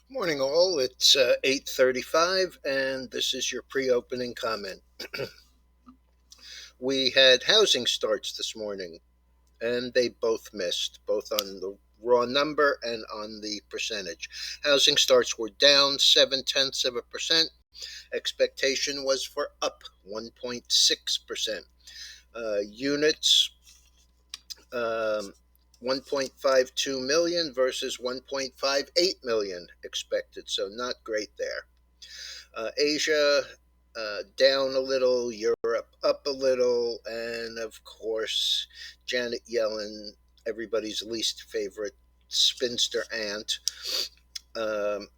Morning all, it's 8:35 and this is your pre-opening comment. We had housing starts this morning and they both missed, both on the raw number and on the percentage. Housing starts were down 0.7%. Expectation was for up 1.6%. Units 1.52 million versus 1.58 million expected, so not great there. Asia down a little, Europe up a little, and of course, Janet Yellen, everybody's least favorite spinster aunt, um,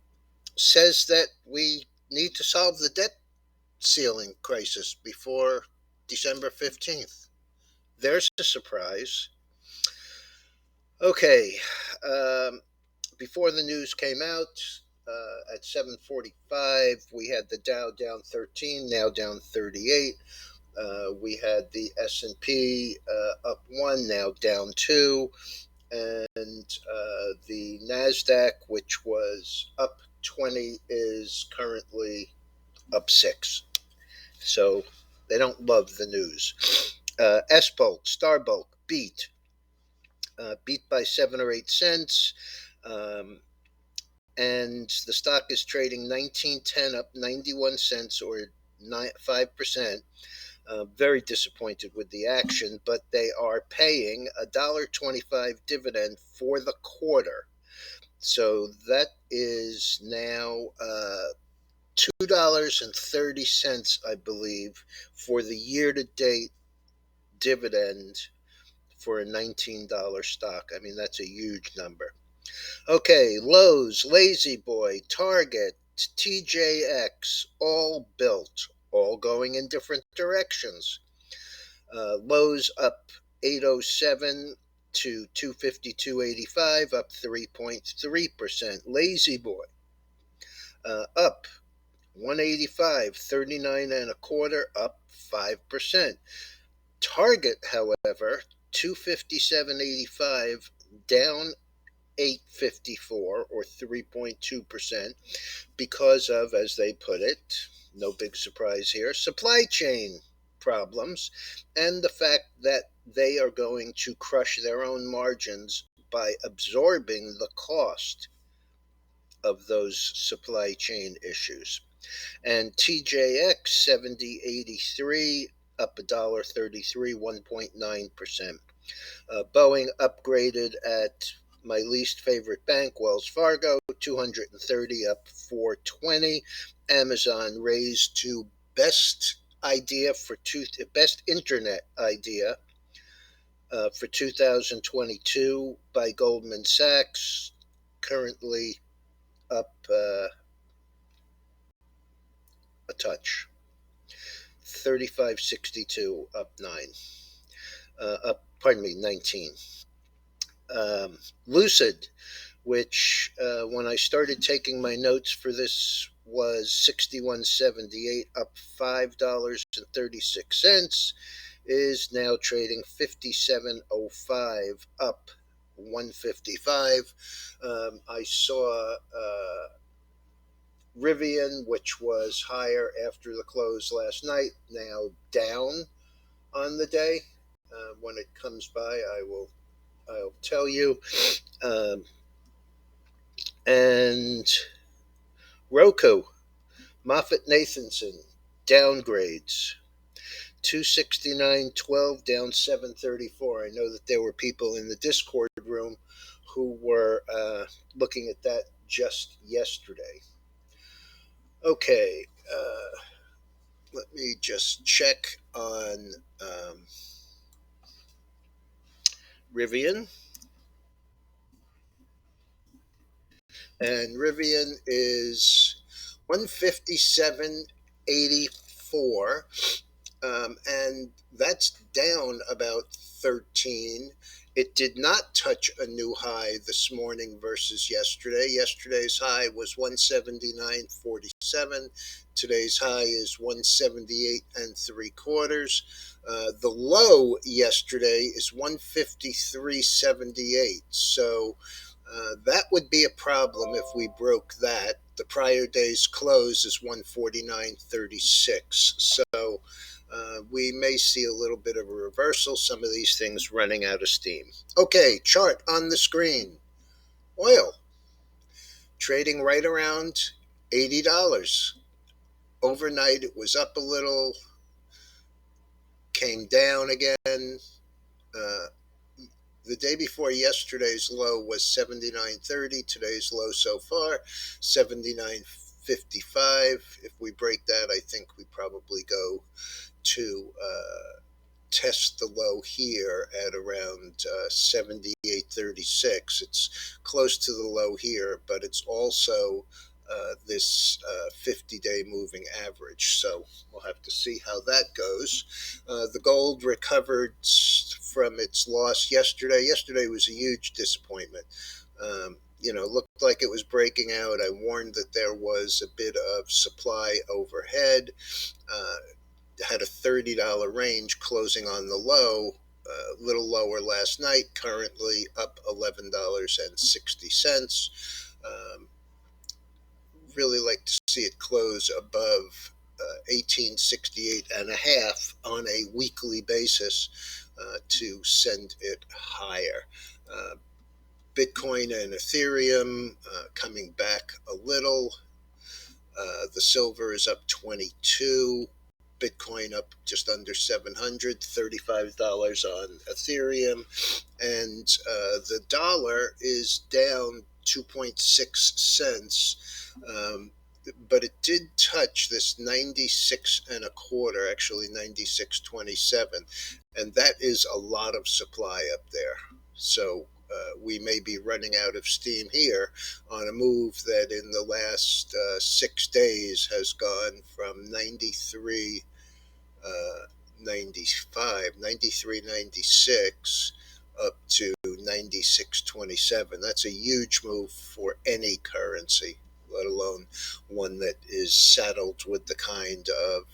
says that we need to solve the debt ceiling crisis before December 15th. There's a surprise. Okay, um, before the news came out, at 7:45, we had the Dow down 13, now down 38. We had the S&P up 1, now down 2, and the Nasdaq, which was up 20, is currently up 6. So they don't love the news. SBLK, Starbulk beat by 7 or 8 cents. And the stock is trading 19.10, up 91 cents or 5%. Very disappointed with the action, but they are paying a $1.25 dividend for the quarter. So that is now $2.30, I believe, for the year-to-date dividend for a $19 stock. I mean, that's a huge number. Okay, Lowe's, Lazy Boy, Target, TJX, all built, all going in different directions. Lowe's up 807 to 252.85, up 3.3%. Lazy Boy up 185.39 and a quarter, up 5%. Target, however, 257.85, down 854 or 3.2% because of, as they put it, no big surprise here, supply chain problems and the fact that they are going to crush their own margins by absorbing the cost of those supply chain issues. And TJX 70.83, up $1.33, 1.9%. Boeing upgraded at my least favorite bank, Wells Fargo, 230, up 420. Amazon raised to best internet idea for 2022 by Goldman Sachs, currently up a touch, 35.62, up 19. Lucid, which when I started taking my notes for this was 61.78, up $5.36, is now trading 57.05, up 155. I saw RIVN, which was higher after the close last night, now down on the day. When it comes by, I'll tell you. And Roku, Moffett Nathanson, downgrades. 269.12 down 734. I know that there were people in the Discord room who were looking at that just yesterday. Okay, let me just check on RIVN. And RIVN is 157.84. And that's down about 13. It did not touch a new high this morning versus yesterday. Yesterday's high was 179.47. Today's high is 178 3/4. The low yesterday is 153.78. So That would be a problem if we broke that. The prior day's close is 149.36. So we may see a little bit of a reversal, some of these things running out of steam. Okay, chart on the screen. Oil trading right around $80. Overnight it was up a little, came down again. Uh, the day before yesterday's low was 79.30. Today's low so far 79.55. If we break that, I think we probably go to test the low here at around 78.36. It's close to the low here, but it's also this 50-day moving average. So we'll have to see how that goes. The gold recovered from its loss yesterday. Yesterday was a huge disappointment. Looked like it was breaking out. I warned that there was a bit of supply overhead. Had a $30 range closing on the low, a little lower last night, currently up $11.60. Really like to see it close above 1868 and a half on a weekly basis to send it higher. Bitcoin and Ethereum coming back a little. The silver is up 22. Bitcoin up just under 700, $35 on Ethereum, and the dollar is down 2.6 cents. But it did touch this 96 and a quarter, actually 96.27, and that is a lot of supply up there. So we may be running out of steam here on a move that in the last 6 days has gone from 93, 95, 93, 96 up to 96.27. That's a huge move for any currency, let alone one that is saddled with the kind of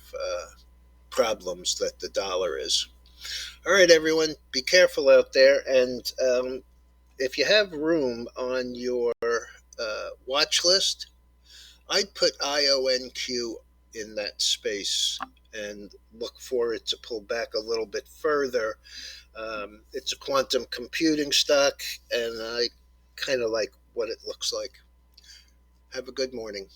problems that the dollar is. All right, everyone, be careful out there. And if you have room on your watch list, I'd put IONQ in that space and look for it to pull back a little bit further. It's a quantum computing stock, and I kind of like what it looks like. Have a good morning.